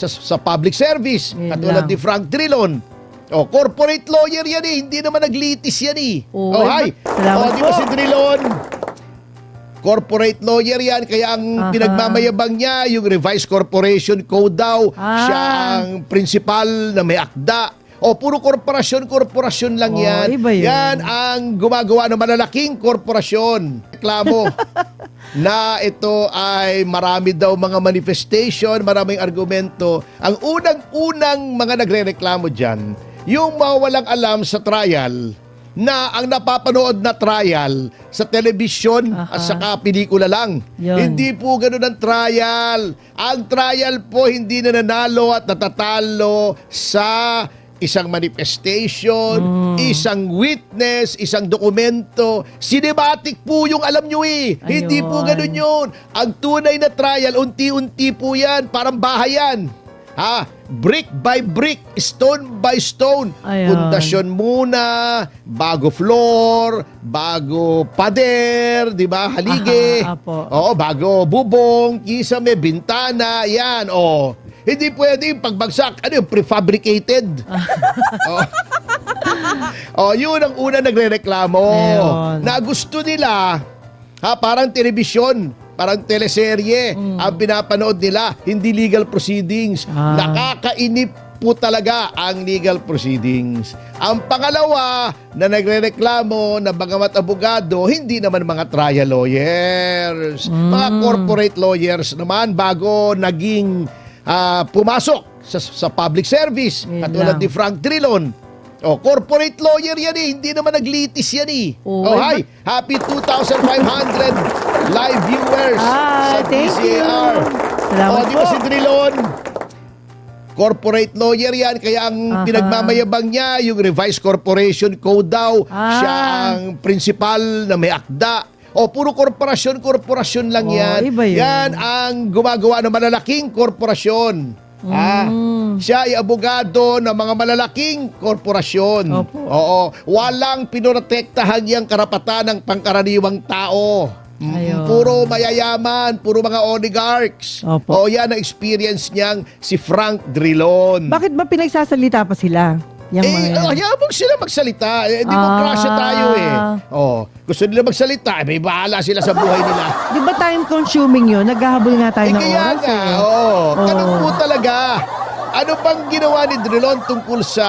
sa public service. Yun Katulad lang. ni Frank Drilon. O, corporate lawyer yan eh. Hindi naman naglitis yan eh. Oo, Hi. salamat Di ba po. si Drilon? Corporate lawyer yan. Kaya ang pinagmamayabang niya, yung Revised Corporation Code daw. Siya ang principal na may akda. O, puro korporasyon lang yan. Iba yun. Yan ang gumagawa ng malalaking korporasyon. Reklamo na ito ay marami daw mga manifestation, maraming argumento. Ang unang-unang mga nagre-reklamo dyan, yung mga walang alam sa trial, na ang napapanood na trial sa telebisyon at saka pelikula lang. Yun. Hindi po ganun ang trial. Ang trial po hindi nananalo at natatalo sa isang manifestation, isang witness, isang dokumento. Cinematic po yung alam nyo eh. Hindi po ganun yun. Ang tunay na trial, unti-unti po yan. Parang bahay yan. Ha? Brick by brick, stone by stone. Ayun. Pundasyon muna, bago floor, bago pader, di ba? Haligi. Apo. Oo, bago bubong, kisame, bintana, yan. Oh. Hindi pwede yung pagbagsak. Ano yung prefabricated? Yun ang una nagre-reklamo. Ayun. Na gusto nila, parang telebisyon, parang teleserye ang pinapanood nila, hindi legal proceedings. Nakakainip po talaga ang legal proceedings. Ang pangalawa na nagrereklamo na bagamat abogado, hindi naman mga trial lawyers. Mga corporate lawyers naman bago naging pumasok sa public service. Yun Katulad lang. ni Frank Drilon. Corporate lawyer yan eh. Hindi naman naglitis yan eh. Hi. Happy 2,500 live viewers sa thank you. DCAR. Salamat Di ba po. si Drilon? Corporate lawyer yan. Kaya ang pinagmamayabang niya, yung Revised Corporation Code daw. Siya ang principal na may akda. Puro korporasyon lang yan. Iba yun. Yan ang gumagawa ng malalaking korporasyon. Siya ay abogado ng mga malalaking korporasyon. Opo. Oo. Walang pinoprotektahan yung karapatan ng pangkaraniwang tao. Ayun. Puro mayayaman, puro mga oligarchs. Opo. Yan ang experience niyang si Frank Drilon. Bakit ba pinagsasalita pa sila? Yung mga yan? Hayaan sila magsalita. Demokrasya tayo eh. Gusto nila magsalita, may bahala sila sa buhay nila. Di ba time consuming yun? Naghahabol nga tayo ng Kaya oras nga, eh. ganun po talaga. Ano bang ginawa ni Drilon tungkol sa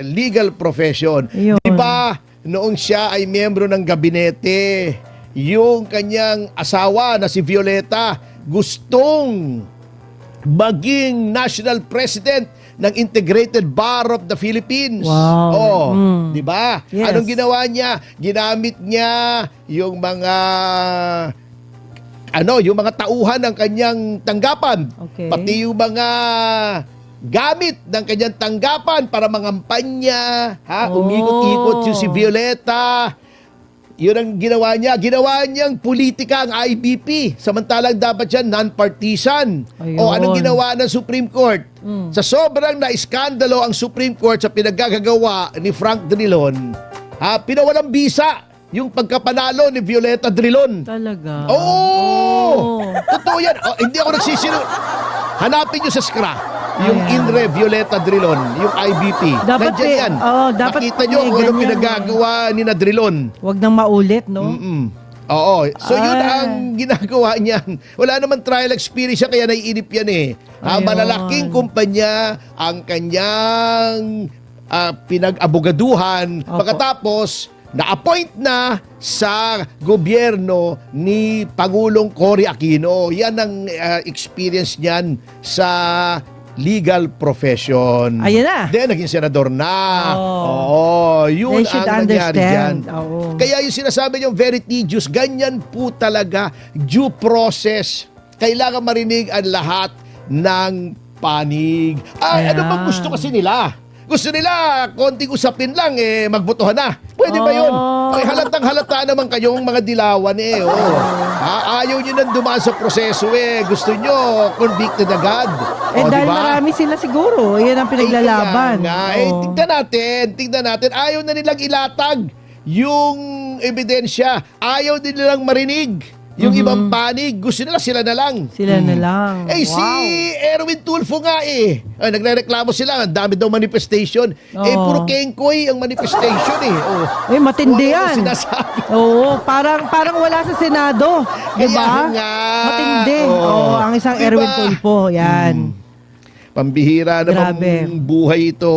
legal profession? Yun. Di ba, noong siya ay miyembro ng gabinete, yung kanyang asawa na si Violeta gustong maging national president ng Integrated Bar of the Philippines. Wow. Di ba? Yes. Anong ginawa niya? Ginamit niya yung mga yung mga tauhan ng kanyang tanggapan. Okay. Pati yung mga gamit ng kanyang tanggapan para mangampanya, umikot-ikot yung si Violeta. Yun ang ginawa niya. Ginawa niyang politika ang IBP. Samantalang dapat yan non-partisan. Ayun. Anong ginawa ng Supreme Court? Sa sobrang na-iskandalo ang Supreme Court sa pinaggagawa ni Frank Drilon, pinawalang bisa yung pagkapanalo ni Violeta Drilon. Talaga? Oo! Totoo yan. Hindi ako nagsisinungaling. Hanapin nyo sa SCRA yung INRE Violeta Drilon, yung IBP. Dapat Nandiyan yan. dapat Makita nyo kung anong pinagagawa ni na Drilon. Huwag nang maulit, no? Oo. So yun ang ginagawa niyan. Wala naman trial experience siya kaya naiinip yan eh. Malalaking kumpanya ang kanyang pinag-abogaduhan. Pagkatapos, na-appoint na sa gobyerno ni Pangulong Cory Aquino. Yan ang experience niyan sa legal profession. Ayan na. Then, naging senador na. Yun They should ang nangyari dyan. understand. Oo. Kaya yung sinasabi niyong very tedious, ganyan po talaga, due process. Kailangan marinig ang lahat ng panig. Ano bang gusto kasi nila? Gusto nila, konting usapin lang, magbotohan na. Pwede ba yun? Halatang halata naman kayong mga dilawan ayaw nyo nang dumaan sa proseso Gusto nyo, convicted agad. Dahil diba? marami sila siguro. Yan ang pinaglalaban. Tignan natin. Ayaw na nilang ilatag yung ebidensya. Ayaw din nilang marinig Yung ibang panig, gusto nila sila na lang. Sila na lang. Si Erwin Tulfo nga nagrereklamo sila, ang dami daw manifestation. Oo. Puro kengkoy ang manifestation Matindi Wala yan. sinasabi. Oo, parang wala sa Senado. Diba? Kaya nga. Matindi. Oo. Ang isang Diba? Erwin Tulfo. Yan. Pambihira namang Grabe. buhay ito.